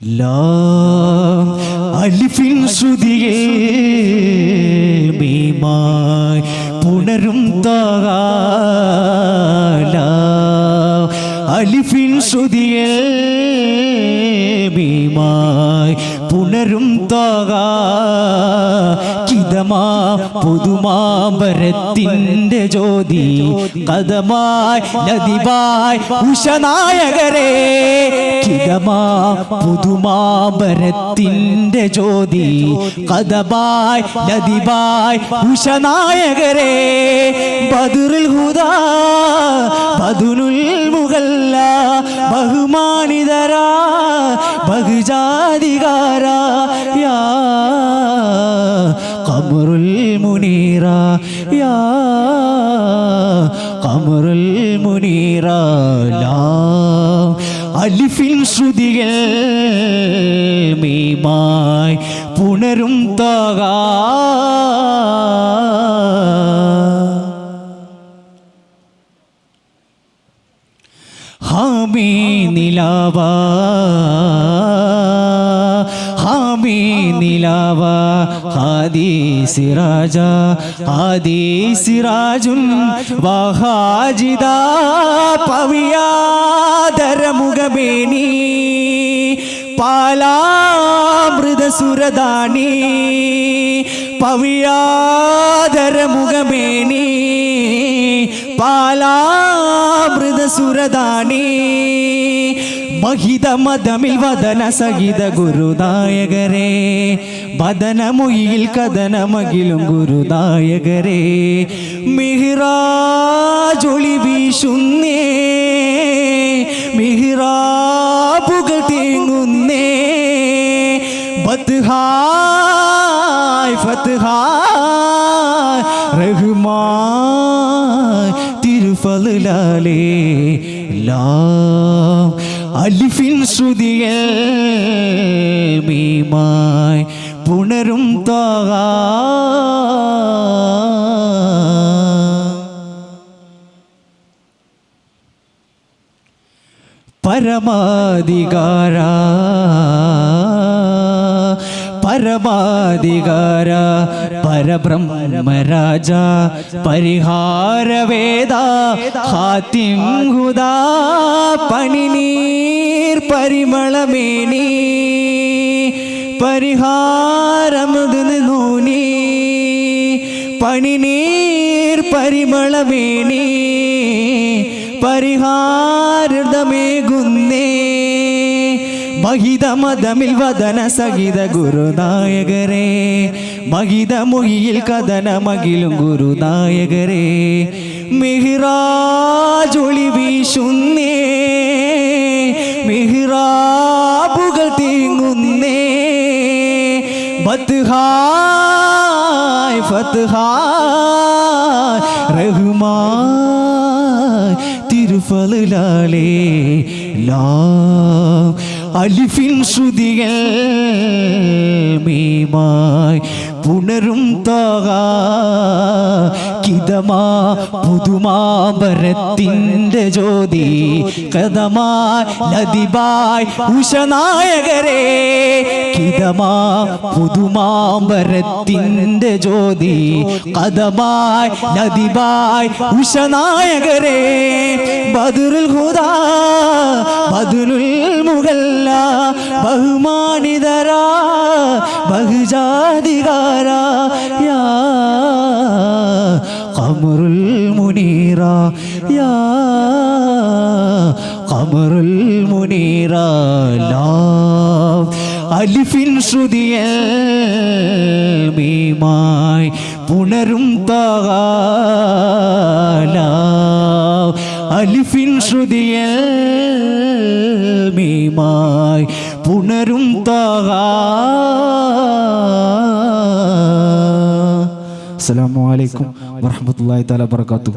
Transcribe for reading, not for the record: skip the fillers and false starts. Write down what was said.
ലാം അലിഫിൻ ശ്രുതിയിൽ മീമായി പുണരും താഗ ലാം അലിഫിൻ ശ്രുതിയിൽ മീമായി പുണരും താഗ കിതമാ പുതുമാമ്പരത്തിൻ്റെ ജ്യോതി കഥമായി നദിവായി ഉഷനായകരെ കിതമാ പുതുമാമ്പരത്തിൻ്റെ ജ്യോതി കഥമായി നദിവായി ഉഷനായകരെ ബദറുൽ ഹുദാ ബദുനുൽ മുഗല്ല ബഹുമാനിതരാ ബഹുജാതികാര യാ ഖമറുൽ മുനീറ യാ ഖമറുൽ മുനീറ ലാം അലിഫിൻ ശ്രുതികൾ മീമായി പുണരും താഗ ഹാമി നിലാവ ഹാമി നിലാവ ഹാദി സിറാജ ഹാദി സിറാജുൻ വഹാജിദ പവിയാദരമുഖമേനി പാലാമൃതസുരദാനി പവിയാദരമുഖമേനി പാലാമൃതസുരദാനി മഹിതമതമിൽ വദന സഹിത ഗുരുനായകരെ വദനമൊഴിയിൽ കഥനമകിലും ഗുരുനായകരെ മിഹ്റാജൊളി വീശുന്നേ മിഹ്റാബുകൾ തേങ്ങുന്നേ ബത്ഹായ് ഫത്ഹായ് റഹ്മാൻ തിരുഫലാലേ ലാം അലിഫിൻ ശ്രുതികൾ മീമായി പുണരും താഗ പരമാധികാര പരമാധികാര പരബ്രഹ്മരാജ പരിഹാരവേദ ഹാത്തിം ഹുദാ പനിനീർ പരിമളമേനി പരിഹാരമുദനൂനി പനിനീർ പരിമളമേനി പരിഹാരമേകുന്നേ മഹിതമതമിൽ വദന സഹിത ഗുരുനായകരെ മഹിതമൊഴിയിൽ കഥനമകിലും ഗുരുനായകരെ മിഹ്റാജൊളി വീശുന്നേ മിഹ്റാബുകൾ തേങ്ങുന്നേ ബത്ഹായ് ഫത്ഹായ് റഹ്മാൻ തിരുഫലാലേ ലാം അലിഫിൻ ശ്രുതികൾ മീമായി പുണരും താഗ കിതമാ പുതുമാമ്പരത്തിൻ്റെ ജ്യോതി കഥമായി നദിവായി ഉഷനായകരെ കിതമാ പുതുമാമ്പരത്തിൻ്റെ ജ്യോതി കഥമായി നദിവായി ഉഷനായകരെ ബദറുൽ ഹുദാ ബദുനുൽ മുഗല്ല ബഹുമാനിതരാ ബഹുജാതികാര യാ ഖമറുൽ മുനീറ യാ ഖമറുൽ മുനീറ ലാം അലിഫിൻ ശ്രുതികൾ മീമായി പുണരും താഗ ലാം അലിഫിൻ ശ്രുതികൾ മീമായി പുണരും താഗ. അസ്സലാമു അലൈക്കും വറഹ്മത്തുള്ളാഹി തആല വബറകാതുഹു.